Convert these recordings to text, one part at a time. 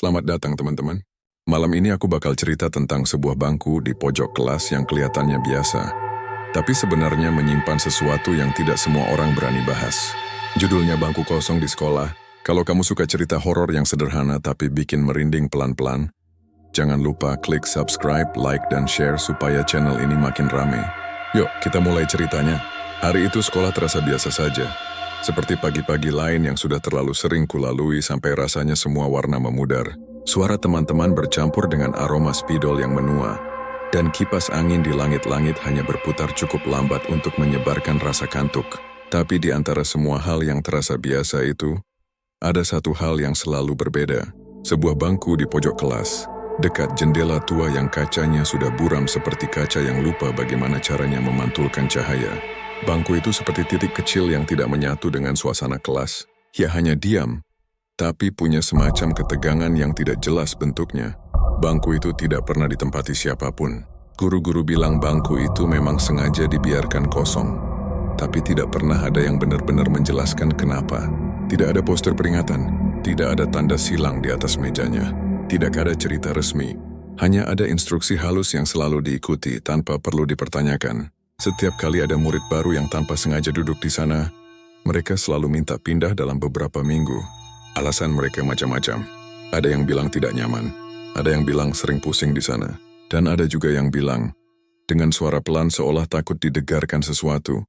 Selamat datang teman-teman. Malam ini aku bakal cerita tentang sebuah bangku di pojok kelas yang kelihatannya biasa, tapi sebenarnya menyimpan sesuatu yang tidak semua orang berani bahas. Judulnya Bangku Kosong di Sekolah. Kalau kamu suka cerita horor yang sederhana tapi bikin merinding pelan-pelan, jangan lupa klik subscribe, like, dan share supaya channel ini makin rame. Yuk, kita mulai ceritanya. Hari itu sekolah terasa biasa saja. Seperti pagi-pagi lain yang sudah terlalu sering kulalui sampai rasanya semua warna memudar. Suara teman-teman bercampur dengan aroma spidol yang menua. Dan kipas angin di langit-langit hanya berputar cukup lambat untuk menyebarkan rasa kantuk. Tapi di antara semua hal yang terasa biasa itu, ada satu hal yang selalu berbeda. Sebuah bangku di pojok kelas, dekat jendela tua yang kacanya sudah buram seperti kaca yang lupa bagaimana caranya memantulkan cahaya. Bangku itu seperti titik kecil yang tidak menyatu dengan suasana kelas. Ia hanya diam, tapi punya semacam ketegangan yang tidak jelas bentuknya. Bangku itu tidak pernah ditempati siapapun. Guru-guru bilang bangku itu memang sengaja dibiarkan kosong. Tapi tidak pernah ada yang benar-benar menjelaskan kenapa. Tidak ada poster peringatan, tidak ada tanda silang di atas mejanya. Tidak ada cerita resmi. Hanya ada instruksi halus yang selalu diikuti tanpa perlu dipertanyakan. Setiap kali ada murid baru yang tanpa sengaja duduk di sana, mereka selalu minta pindah dalam beberapa minggu. Alasan mereka macam-macam. Ada yang bilang tidak nyaman, ada yang bilang sering pusing di sana, dan ada juga yang bilang, dengan suara pelan seolah takut didegarkan sesuatu,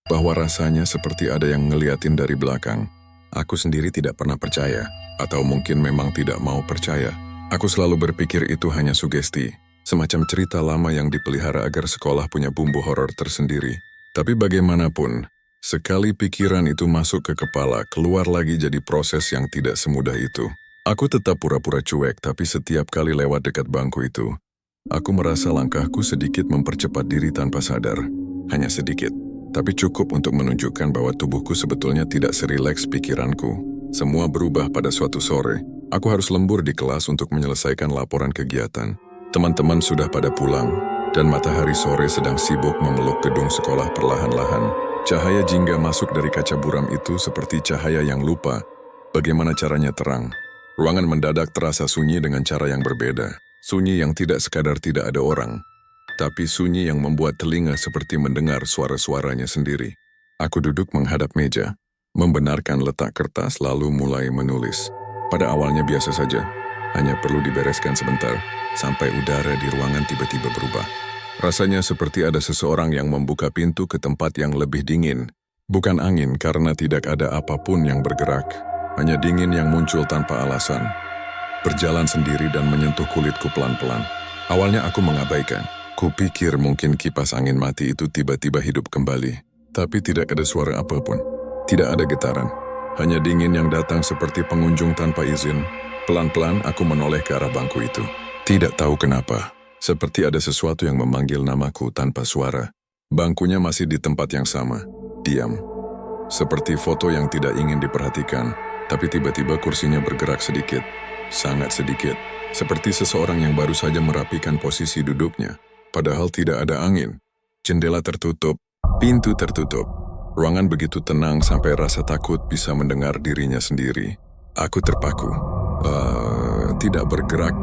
bahwa rasanya seperti ada yang ngeliatin dari belakang. Aku sendiri tidak pernah percaya, atau mungkin memang tidak mau percaya. Aku selalu berpikir itu hanya sugesti. Semacam cerita lama yang dipelihara agar sekolah punya bumbu horor tersendiri. Tapi bagaimanapun, sekali pikiran itu masuk ke kepala, keluar lagi jadi proses yang tidak semudah itu. Aku tetap pura-pura cuek, tapi setiap kali lewat dekat bangku itu, aku merasa langkahku sedikit mempercepat diri tanpa sadar. Hanya sedikit, tapi cukup untuk menunjukkan bahwa tubuhku sebetulnya tidak serileks pikiranku. Semua berubah pada suatu sore. Aku harus lembur di kelas untuk menyelesaikan laporan kegiatan. Teman-teman sudah pada pulang, dan matahari sore sedang sibuk memeluk gedung sekolah perlahan-lahan. Cahaya jingga masuk dari kaca buram itu seperti cahaya yang lupa bagaimana caranya terang. Ruangan mendadak terasa sunyi dengan cara yang berbeda. Sunyi yang tidak sekadar tidak ada orang, tapi sunyi yang membuat telinga seperti mendengar suara-suaranya sendiri. Aku duduk menghadap meja, membenarkan letak kertas lalu mulai menulis. Pada awalnya biasa saja. Hanya perlu dibereskan sebentar, sampai udara di ruangan tiba-tiba berubah. Rasanya seperti ada seseorang yang membuka pintu ke tempat yang lebih dingin. Bukan angin karena tidak ada apapun yang bergerak, hanya dingin yang muncul tanpa alasan. Berjalan sendiri dan menyentuh kulitku pelan-pelan. Awalnya aku mengabaikan. Kupikir mungkin kipas angin mati itu tiba-tiba hidup kembali. Tapi tidak ada suara apapun. Tidak ada getaran. Hanya dingin yang datang seperti pengunjung tanpa izin. Pelan-pelan aku menoleh ke arah bangku itu. Tidak tahu kenapa, seperti ada sesuatu yang memanggil namaku tanpa suara. Bangkunya masih di tempat yang sama, diam. Seperti foto yang tidak ingin diperhatikan, tapi tiba-tiba kursinya bergerak sedikit, sangat sedikit. Seperti seseorang yang baru saja merapikan posisi duduknya, padahal tidak ada angin. Jendela tertutup, pintu tertutup. Ruangan begitu tenang sampai rasa takut bisa mendengar dirinya sendiri. Aku terpaku. Tidak bergerak,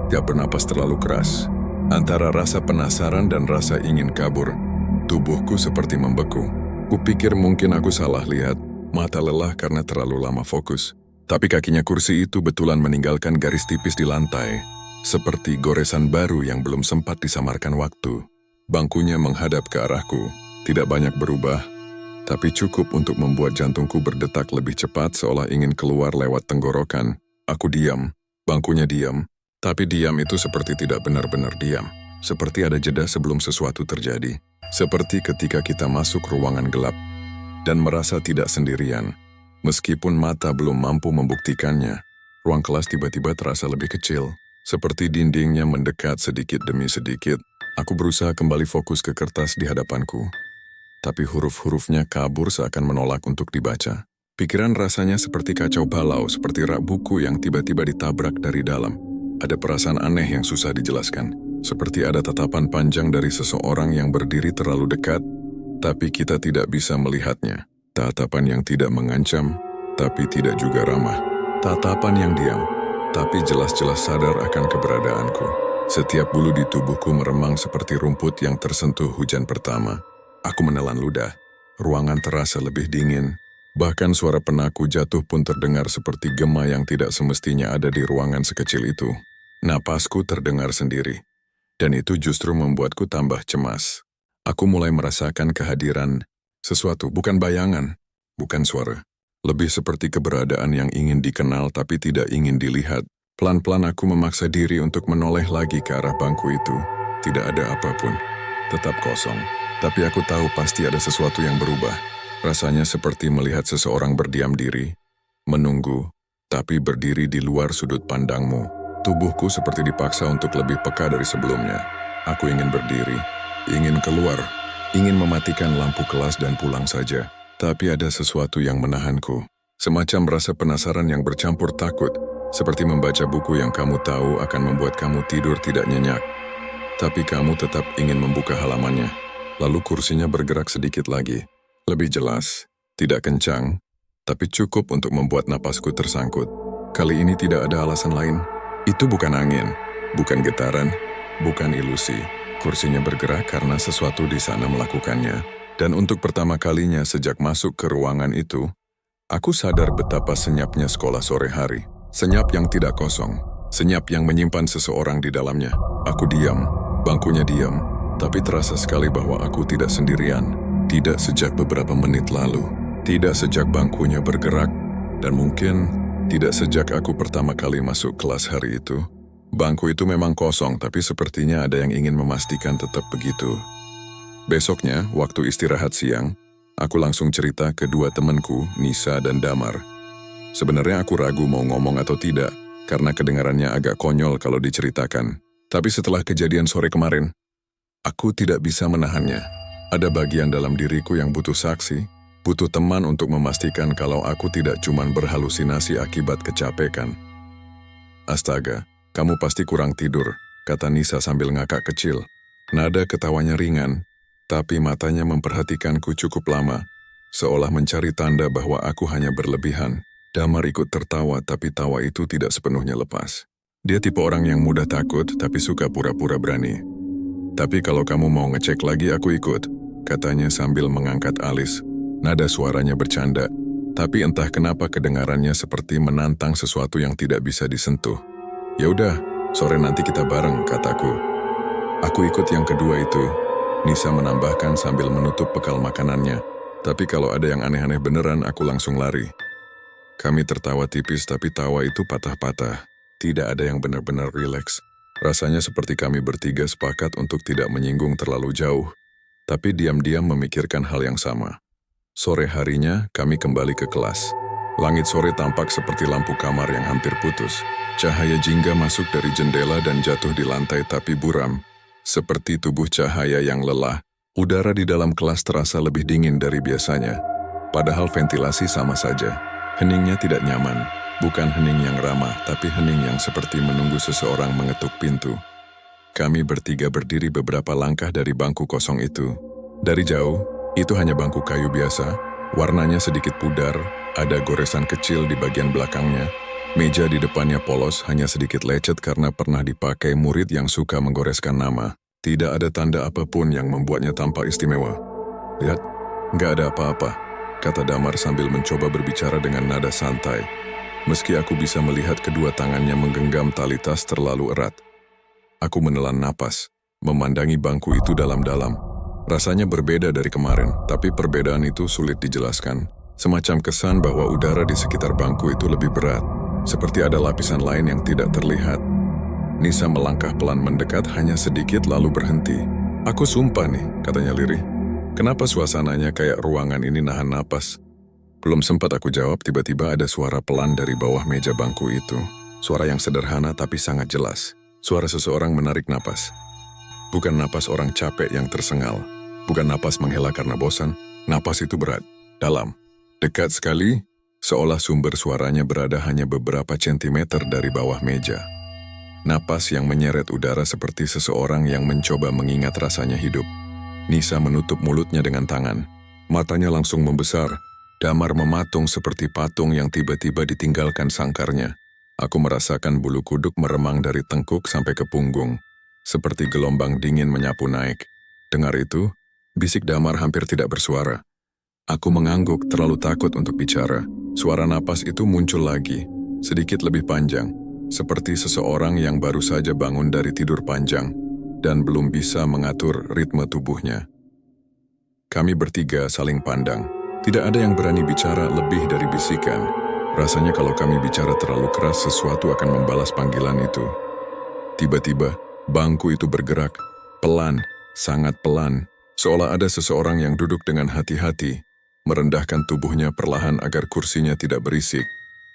tidak bernapas terlalu keras. Antara rasa penasaran dan rasa ingin kabur, tubuhku seperti membeku. Kupikir mungkin aku salah lihat, mata lelah karena terlalu lama fokus. Tapi kakinya kursi itu betulan meninggalkan garis tipis di lantai, seperti goresan baru yang belum sempat disamarkan waktu. Bangkunya menghadap ke arahku, tidak banyak berubah, tapi cukup untuk membuat jantungku berdetak lebih cepat seolah ingin keluar lewat tenggorokan. Aku diam, bangkunya diam, tapi diam itu seperti tidak benar-benar diam. Seperti ada jeda sebelum sesuatu terjadi. Seperti ketika kita masuk ruangan gelap dan merasa tidak sendirian. Meskipun mata belum mampu membuktikannya, ruang kelas tiba-tiba terasa lebih kecil. Seperti dindingnya mendekat sedikit demi sedikit. Aku berusaha kembali fokus ke kertas di hadapanku. Tapi huruf-hurufnya kabur seakan menolak untuk dibaca. Pikiran rasanya seperti kacau balau, seperti rak buku yang tiba-tiba ditabrak dari dalam. Ada perasaan aneh yang susah dijelaskan. Seperti ada tatapan panjang dari seseorang yang berdiri terlalu dekat, tapi kita tidak bisa melihatnya. Tatapan yang tidak mengancam, tapi tidak juga ramah. Tatapan yang diam, tapi jelas-jelas sadar akan keberadaanku. Setiap bulu di tubuhku meremang seperti rumput yang tersentuh hujan pertama. Aku menelan ludah. Ruangan terasa lebih dingin. Bahkan suara penaku jatuh pun terdengar seperti gema yang tidak semestinya ada di ruangan sekecil itu. Napasku terdengar sendiri. Dan itu justru membuatku tambah cemas. Aku mulai merasakan kehadiran sesuatu, bukan bayangan, bukan suara. Lebih seperti keberadaan yang ingin dikenal tapi tidak ingin dilihat. Pelan-pelan aku memaksa diri untuk menoleh lagi ke arah bangku itu. Tidak ada apapun. Tetap kosong. Tapi aku tahu pasti ada sesuatu yang berubah. Rasanya seperti melihat seseorang berdiam diri, menunggu, tapi berdiri di luar sudut pandangmu. Tubuhku seperti dipaksa untuk lebih peka dari sebelumnya. Aku ingin berdiri, ingin keluar, ingin mematikan lampu kelas dan pulang saja. Tapi ada sesuatu yang menahanku. Semacam rasa penasaran yang bercampur takut. Seperti membaca buku yang kamu tahu akan membuat kamu tidur tidak nyenyak. Tapi kamu tetap ingin membuka halamannya. Lalu kursinya bergerak sedikit lagi. Lebih jelas, tidak kencang, tapi cukup untuk membuat napasku tersangkut. Kali ini tidak ada alasan lain. Itu bukan angin, bukan getaran, bukan ilusi. Kursinya bergerak karena sesuatu di sana melakukannya. Dan untuk pertama kalinya sejak masuk ke ruangan itu, aku sadar betapa senyapnya sekolah sore hari. Senyap yang tidak kosong, senyap yang menyimpan seseorang di dalamnya. Aku diam, bangkunya diam, tapi terasa sekali bahwa aku tidak sendirian. Tidak sejak beberapa menit lalu, tidak sejak bangkunya bergerak, dan mungkin tidak sejak aku pertama kali masuk kelas hari itu. Bangku itu memang kosong, tapi sepertinya ada yang ingin memastikan tetap begitu. Besoknya, waktu istirahat siang, aku langsung cerita ke dua temanku, Nisa dan Damar. Sebenarnya aku ragu mau ngomong atau tidak, karena kedengarannya agak konyol kalau diceritakan. Tapi setelah kejadian sore kemarin, aku tidak bisa menahannya. Ada bagian dalam diriku yang butuh saksi, butuh teman untuk memastikan kalau aku tidak cuma berhalusinasi akibat kecapekan. Astaga, kamu pasti kurang tidur, kata Nisa sambil ngakak kecil. Nada ketawanya ringan, tapi matanya memperhatikanku cukup lama, seolah mencari tanda bahwa aku hanya berlebihan. Damar ikut tertawa, tapi tawa itu tidak sepenuhnya lepas. Dia tipe orang yang mudah takut, tapi suka pura-pura berani. Tapi kalau kamu mau ngecek lagi, aku ikut, katanya sambil mengangkat alis. Nada suaranya bercanda, tapi entah kenapa kedengarannya seperti menantang sesuatu yang tidak bisa disentuh. Ya udah, sore nanti kita bareng, kataku. Aku ikut yang kedua itu, Nisa menambahkan sambil menutup bekal makanannya. Tapi kalau ada yang aneh-aneh beneran, aku langsung lari. Kami tertawa tipis, tapi tawa itu patah-patah. Tidak ada yang benar-benar rileks. Rasanya seperti kami bertiga sepakat untuk tidak menyinggung terlalu jauh, tapi diam-diam memikirkan hal yang sama. Sore harinya, kami kembali ke kelas. Langit sore tampak seperti lampu kamar yang hampir putus. Cahaya jingga masuk dari jendela dan jatuh di lantai tapi buram. Seperti tubuh cahaya yang lelah, udara di dalam kelas terasa lebih dingin dari biasanya. Padahal ventilasi sama saja. Heningnya tidak nyaman, bukan hening yang ramah, tapi hening yang seperti menunggu seseorang mengetuk pintu. Kami bertiga berdiri beberapa langkah dari bangku kosong itu. Dari jauh, itu hanya bangku kayu biasa, warnanya sedikit pudar, ada goresan kecil di bagian belakangnya. Meja di depannya polos, hanya sedikit lecet karena pernah dipakai murid yang suka menggoreskan nama. Tidak ada tanda apapun yang membuatnya tampak istimewa. Lihat, nggak ada apa-apa, kata Damar sambil mencoba berbicara dengan nada santai. Meski aku bisa melihat kedua tangannya menggenggam tali tas terlalu erat. Aku menelan napas, memandangi bangku itu dalam-dalam. Rasanya berbeda dari kemarin, tapi perbedaan itu sulit dijelaskan. Semacam kesan bahwa udara di sekitar bangku itu lebih berat, seperti ada lapisan lain yang tidak terlihat. Nisa melangkah pelan mendekat hanya sedikit lalu berhenti. Aku sumpah nih, katanya lirih. Kenapa suasananya kayak ruangan ini nahan napas? Belum sempat aku jawab, tiba-tiba ada suara pelan dari bawah meja bangku itu. Suara yang sederhana tapi sangat jelas. Suara seseorang menarik napas. Bukan napas orang capek yang tersengal. Bukan napas menghela karena bosan. Napas itu berat, dalam, dekat sekali, seolah sumber suaranya berada hanya beberapa sentimeter dari bawah meja. Napas yang menyeret udara seperti seseorang yang mencoba mengingat rasanya hidup. Nisa menutup mulutnya dengan tangan. Matanya langsung membesar. Damar mematung seperti patung yang tiba-tiba ditinggalkan sangkarnya. Aku merasakan bulu kuduk meremang dari tengkuk sampai ke punggung, seperti gelombang dingin menyapu naik. Dengar itu, bisik Damar hampir tidak bersuara. Aku mengangguk terlalu takut untuk bicara. Suara napas itu muncul lagi, sedikit lebih panjang, seperti seseorang yang baru saja bangun dari tidur panjang dan belum bisa mengatur ritme tubuhnya. Kami bertiga saling pandang. Tidak ada yang berani bicara lebih dari bisikan. Rasanya kalau kami bicara terlalu keras, sesuatu akan membalas panggilan itu. Tiba-tiba, bangku itu bergerak, pelan, sangat pelan, seolah ada seseorang yang duduk dengan hati-hati, merendahkan tubuhnya perlahan agar kursinya tidak berisik.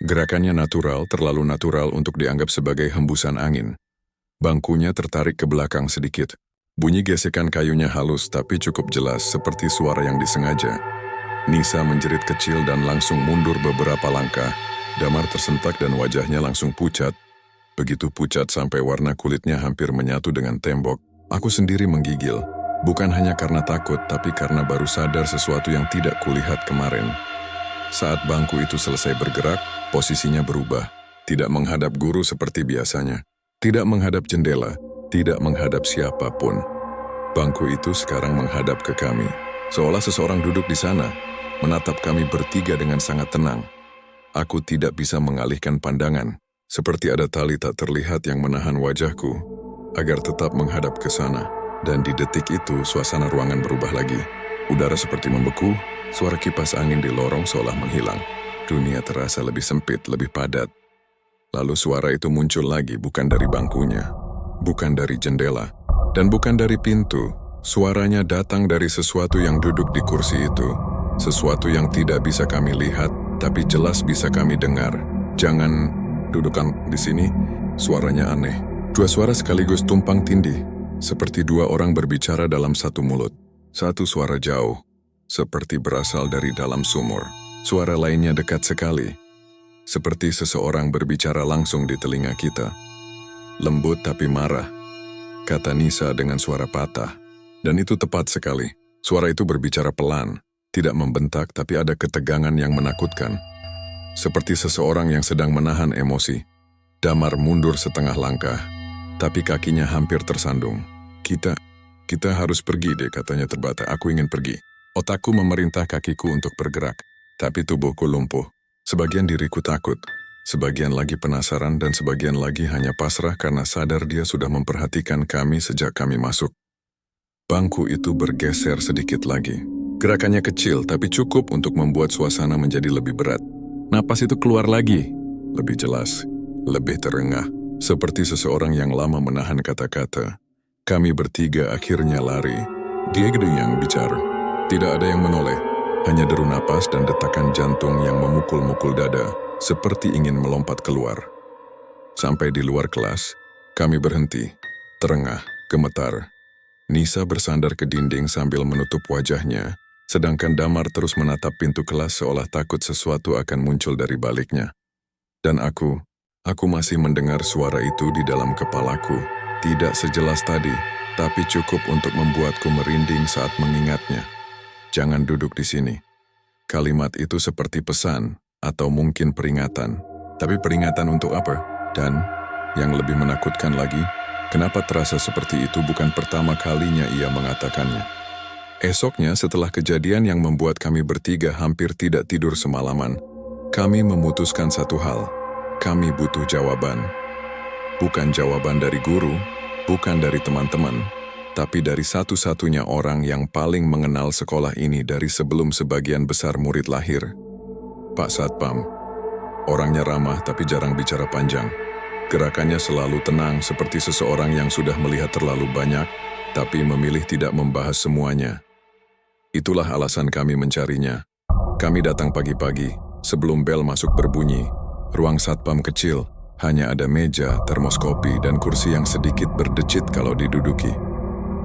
Gerakannya natural, terlalu natural untuk dianggap sebagai hembusan angin. Bangkunya tertarik ke belakang sedikit. Bunyi gesekan kayunya halus tapi cukup jelas, seperti suara yang disengaja. Nisa menjerit kecil dan langsung mundur beberapa langkah. Damar tersentak dan wajahnya langsung pucat. Begitu pucat sampai warna kulitnya hampir menyatu dengan tembok. Aku sendiri menggigil. Bukan hanya karena takut, tapi karena baru sadar sesuatu yang tidak kulihat kemarin. Saat bangku itu selesai bergerak, posisinya berubah. Tidak menghadap guru seperti biasanya. Tidak menghadap jendela. Tidak menghadap siapapun. Bangku itu sekarang menghadap ke kami. Seolah seseorang duduk di sana, menatap kami bertiga dengan sangat tenang. Aku tidak bisa mengalihkan pandangan, seperti ada tali tak terlihat yang menahan wajahku, agar tetap menghadap ke sana. Dan di detik itu, suasana ruangan berubah lagi. Udara seperti membeku, suara kipas angin di lorong seolah menghilang. Dunia terasa lebih sempit, lebih padat. Lalu suara itu muncul lagi, bukan dari bangkunya, bukan dari jendela, dan bukan dari pintu. Suaranya datang dari sesuatu yang duduk di kursi itu. Sesuatu yang tidak bisa kami lihat, tapi jelas bisa kami dengar. Jangan dudukan di sini. Suaranya aneh. Dua suara sekaligus tumpang tindih, seperti dua orang berbicara dalam satu mulut. Satu suara jauh, seperti berasal dari dalam sumur. Suara lainnya dekat sekali, seperti seseorang berbicara langsung di telinga kita. Lembut tapi marah, kata Nisa dengan suara patah. Dan itu tepat sekali. Suara itu berbicara pelan. Tidak membentak, tapi ada ketegangan yang menakutkan. Seperti seseorang yang sedang menahan emosi. Damar mundur setengah langkah, tapi kakinya hampir tersandung. Kita harus pergi deh, katanya terbata. Aku ingin pergi. Otakku memerintah kakiku untuk bergerak, tapi tubuhku lumpuh. Sebagian diriku takut, sebagian lagi penasaran, dan sebagian lagi hanya pasrah karena sadar dia sudah memperhatikan kami sejak kami masuk. Bangku itu bergeser sedikit lagi. Gerakannya kecil, tapi cukup untuk membuat suasana menjadi lebih berat. Napas itu keluar lagi, lebih jelas, lebih terengah, seperti seseorang yang lama menahan kata-kata. Kami bertiga akhirnya lari. Dia yang bicara. Tidak ada yang menoleh, hanya deru napas dan detakan jantung yang memukul-mukul dada, seperti ingin melompat keluar. Sampai di luar kelas, kami berhenti, terengah, gemetar. Nisa bersandar ke dinding sambil menutup wajahnya, sedangkan Damar terus menatap pintu kelas seolah takut sesuatu akan muncul dari baliknya. Dan aku masih mendengar suara itu di dalam kepalaku. Tidak sejelas tadi, tapi cukup untuk membuatku merinding saat mengingatnya. Jangan duduk di sini. Kalimat itu seperti pesan, atau mungkin peringatan. Tapi peringatan untuk apa? Dan, yang lebih menakutkan lagi, kenapa terasa seperti itu bukan pertama kalinya ia mengatakannya. Esoknya setelah kejadian yang membuat kami bertiga hampir tidak tidur semalaman, kami memutuskan satu hal. Kami butuh jawaban. Bukan jawaban dari guru, bukan dari teman-teman, tapi dari satu-satunya orang yang paling mengenal sekolah ini dari sebelum sebagian besar murid lahir. Pak Satpam. Orangnya ramah tapi jarang bicara panjang. Gerakannya selalu tenang seperti seseorang yang sudah melihat terlalu banyak, tapi memilih tidak membahas semuanya. Itulah alasan kami mencarinya. Kami datang pagi-pagi, sebelum bel masuk berbunyi. Ruang satpam kecil, hanya ada meja, termos kopi, dan kursi yang sedikit berdecit kalau diduduki.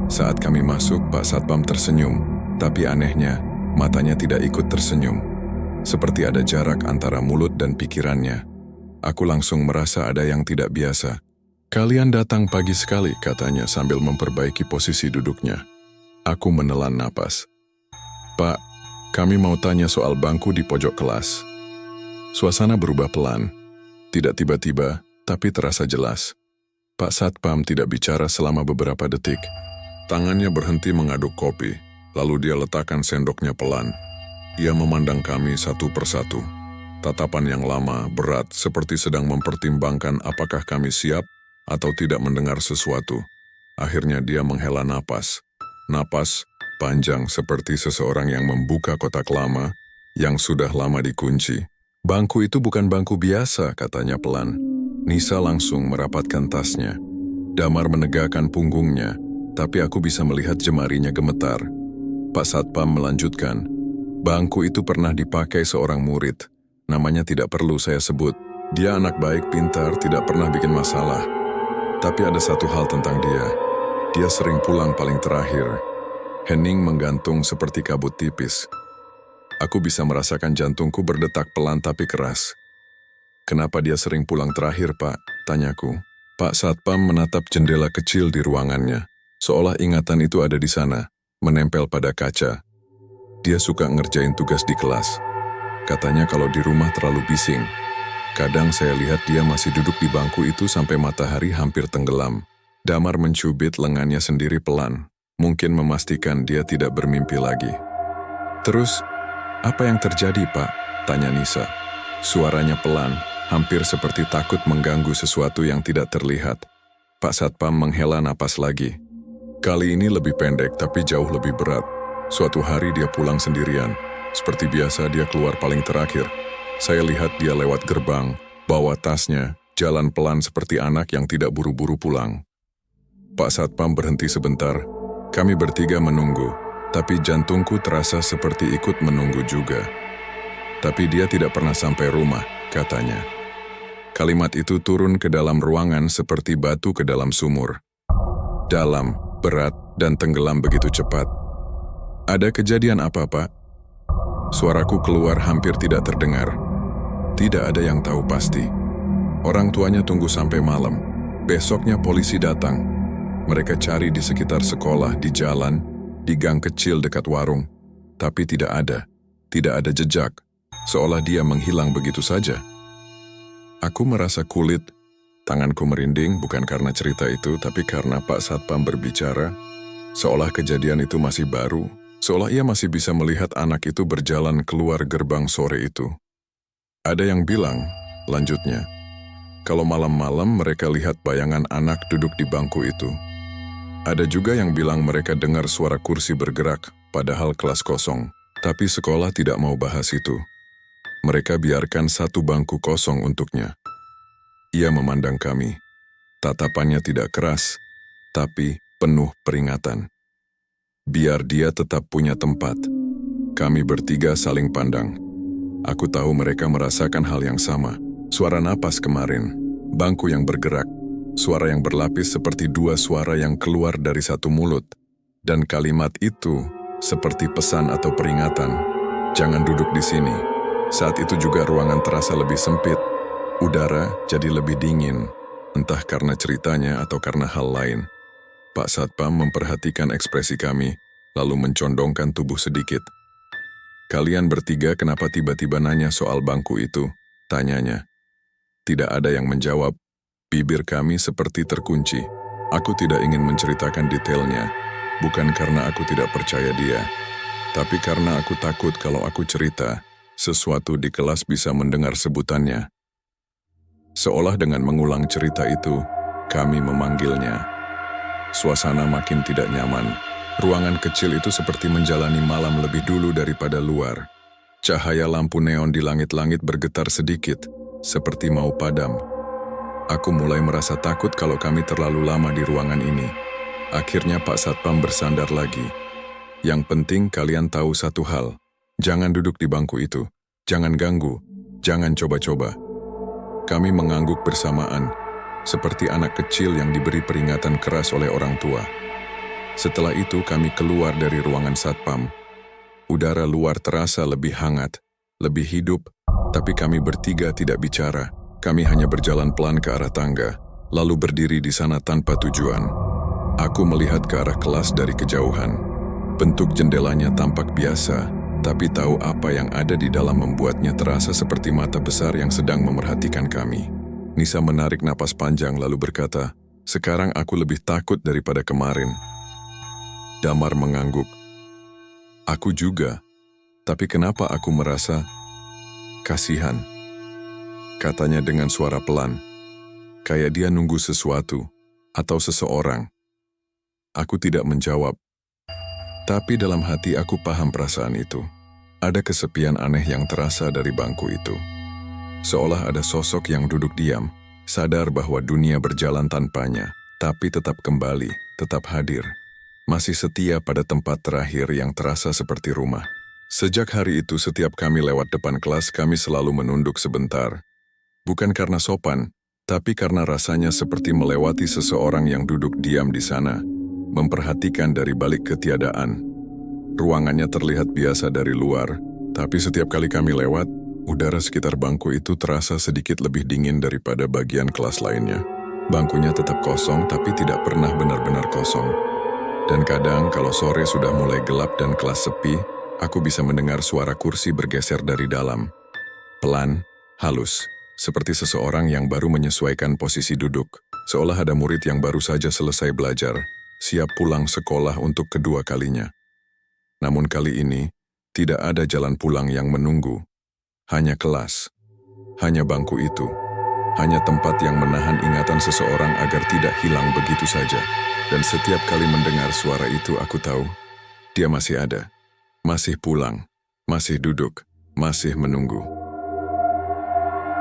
Saat kami masuk, Pak Satpam tersenyum, tapi anehnya, matanya tidak ikut tersenyum. Seperti ada jarak antara mulut dan pikirannya. Aku langsung merasa ada yang tidak biasa. Kalian datang pagi sekali, katanya sambil memperbaiki posisi duduknya. Aku menelan napas. Pak, kami mau tanya soal bangku di pojok kelas. Suasana berubah pelan. Tidak tiba-tiba, tapi terasa jelas. Pak Satpam tidak bicara selama beberapa detik. Tangannya berhenti mengaduk kopi, lalu dia letakkan sendoknya pelan. Ia memandang kami satu persatu. Tatapan yang lama, berat, seperti sedang mempertimbangkan apakah kami siap atau tidak mendengar sesuatu. Akhirnya dia menghela napas. Napas panjang seperti seseorang yang membuka kotak lama yang sudah lama dikunci. Bangku itu bukan bangku biasa, katanya pelan. Nisa langsung merapatkan tasnya. Damar menegakkan punggungnya, tapi aku bisa melihat jemarinya gemetar. Pak Satpam melanjutkan, bangku itu pernah dipakai seorang murid. Namanya tidak perlu saya sebut. Dia anak baik, pintar, tidak pernah bikin masalah. Tapi ada satu hal tentang dia. Dia sering pulang paling terakhir. Hening menggantung seperti kabut tipis. Aku bisa merasakan jantungku berdetak pelan tapi keras. Kenapa dia sering pulang terakhir, Pak? Tanyaku. Pak Satpam menatap jendela kecil di ruangannya. Seolah ingatan itu ada di sana, menempel pada kaca. Dia suka ngerjain tugas di kelas. Katanya kalau di rumah terlalu bising. Kadang saya lihat dia masih duduk di bangku itu sampai matahari hampir tenggelam. Damar mencubit lengannya sendiri pelan, mungkin memastikan dia tidak bermimpi lagi. Terus, apa yang terjadi, Pak? Tanya Nisa. Suaranya pelan, hampir seperti takut mengganggu sesuatu yang tidak terlihat. Pak Satpam menghela napas lagi. Kali ini lebih pendek tapi jauh lebih berat. Suatu hari dia pulang sendirian. Seperti biasa dia keluar paling terakhir. Saya lihat dia lewat gerbang, bawa tasnya, jalan pelan seperti anak yang tidak buru-buru pulang. Pak Satpam berhenti sebentar. Kami bertiga menunggu, tapi jantungku terasa seperti ikut menunggu juga. Tapi dia tidak pernah sampai rumah, katanya. Kalimat itu turun ke dalam ruangan seperti batu ke dalam sumur. Dalam, berat, dan tenggelam begitu cepat. Ada kejadian apa, Pak? Suaraku keluar hampir tidak terdengar. Tidak ada yang tahu pasti. Orang tuanya tunggu sampai malam. Besoknya polisi datang. Mereka cari di sekitar sekolah, di jalan, di gang kecil dekat warung. Tapi tidak ada jejak. Seolah dia menghilang begitu saja. Aku merasa kulit, tanganku merinding bukan karena cerita itu, tapi karena Pak Satpam berbicara. Seolah kejadian itu masih baru. Seolah ia masih bisa melihat anak itu berjalan keluar gerbang sore itu. Ada yang bilang, lanjutnya, kalau malam-malam mereka lihat bayangan anak duduk di bangku itu. Ada juga yang bilang mereka dengar suara kursi bergerak, padahal kelas kosong. Tapi sekolah tidak mau bahas itu. Mereka biarkan satu bangku kosong untuknya. Ia memandang kami. Tatapannya tidak keras, tapi penuh peringatan. Biar dia tetap punya tempat. Kami bertiga saling pandang. Aku tahu mereka merasakan hal yang sama. Suara napas kemarin, bangku yang bergerak. Suara yang berlapis seperti dua suara yang keluar dari satu mulut. Dan kalimat itu seperti pesan atau peringatan. Jangan duduk di sini. Saat itu juga ruangan terasa lebih sempit. Udara jadi lebih dingin. Entah karena ceritanya atau karena hal lain. Pak Satpam memperhatikan ekspresi kami, lalu mencondongkan tubuh sedikit. Kalian bertiga kenapa tiba-tiba nanya soal bangku itu? Tanyanya. Tidak ada yang menjawab. Bibir kami seperti terkunci. Aku tidak ingin menceritakan detailnya, bukan karena aku tidak percaya dia, tapi karena aku takut kalau aku cerita, sesuatu di kelas bisa mendengar sebutannya. Seolah dengan mengulang cerita itu, kami memanggilnya. Suasana makin tidak nyaman. Ruangan kecil itu seperti menjalani malam lebih dulu daripada luar. Cahaya lampu neon di langit-langit bergetar sedikit, seperti mau padam. Aku mulai merasa takut kalau kami terlalu lama di ruangan ini. Akhirnya Pak Satpam bersandar lagi. Yang penting kalian tahu satu hal. Jangan duduk di bangku itu. Jangan ganggu. Jangan coba-coba. Kami mengangguk bersamaan, seperti anak kecil yang diberi peringatan keras oleh orang tua. Setelah itu kami keluar dari ruangan Satpam. Udara luar terasa lebih hangat, lebih hidup, tapi kami bertiga tidak bicara. Kami hanya berjalan pelan ke arah tangga, lalu berdiri di sana tanpa tujuan. Aku melihat ke arah kelas dari kejauhan. Bentuk jendelanya tampak biasa, tapi tahu apa yang ada di dalam membuatnya terasa seperti mata besar yang sedang memerhatikan kami. Nisa menarik napas panjang lalu berkata, "Sekarang aku lebih takut daripada kemarin." Damar mengangguk. "Aku juga, tapi kenapa aku merasa kasihan?" Katanya dengan suara pelan, kayak dia nunggu sesuatu atau seseorang. Aku tidak menjawab, tapi dalam hati aku paham perasaan itu. Ada kesepian aneh yang terasa dari bangku itu. Seolah ada sosok yang duduk diam, sadar bahwa dunia berjalan tanpanya, tapi tetap kembali, tetap hadir. Masih setia pada tempat terakhir yang terasa seperti rumah. Sejak hari itu setiap kami lewat depan kelas kami selalu menunduk sebentar. Bukan karena sopan, tapi karena rasanya seperti melewati seseorang yang duduk diam di sana, memperhatikan dari balik ketiadaan. Ruangannya terlihat biasa dari luar, tapi setiap kali kami lewat, udara sekitar bangku itu terasa sedikit lebih dingin daripada bagian kelas lainnya. Bangkunya tetap kosong tapi tidak pernah benar-benar kosong. Dan kadang kalau sore sudah mulai gelap dan kelas sepi, aku bisa mendengar suara kursi bergeser dari dalam. Pelan, halus, seperti seseorang yang baru menyesuaikan posisi duduk. Seolah ada murid yang baru saja selesai belajar, siap pulang sekolah untuk kedua kalinya. Namun kali ini, tidak ada jalan pulang yang menunggu. Hanya kelas, hanya bangku itu, hanya tempat yang menahan ingatan seseorang agar tidak hilang begitu saja. Dan setiap kali mendengar suara itu aku tahu, dia masih ada, masih pulang, masih duduk, masih menunggu.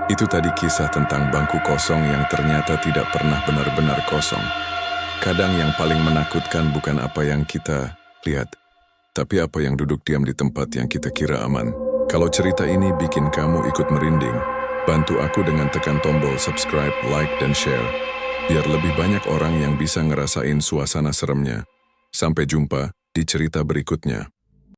Itu tadi kisah tentang bangku kosong yang ternyata tidak pernah benar-benar kosong. Kadang yang paling menakutkan bukan apa yang kita lihat, tapi apa yang duduk diam di tempat yang kita kira aman. Kalau cerita ini bikin kamu ikut merinding, bantu aku dengan tekan tombol subscribe, like, dan share. Biar lebih banyak orang yang bisa ngerasain suasana seremnya. Sampai jumpa di cerita berikutnya.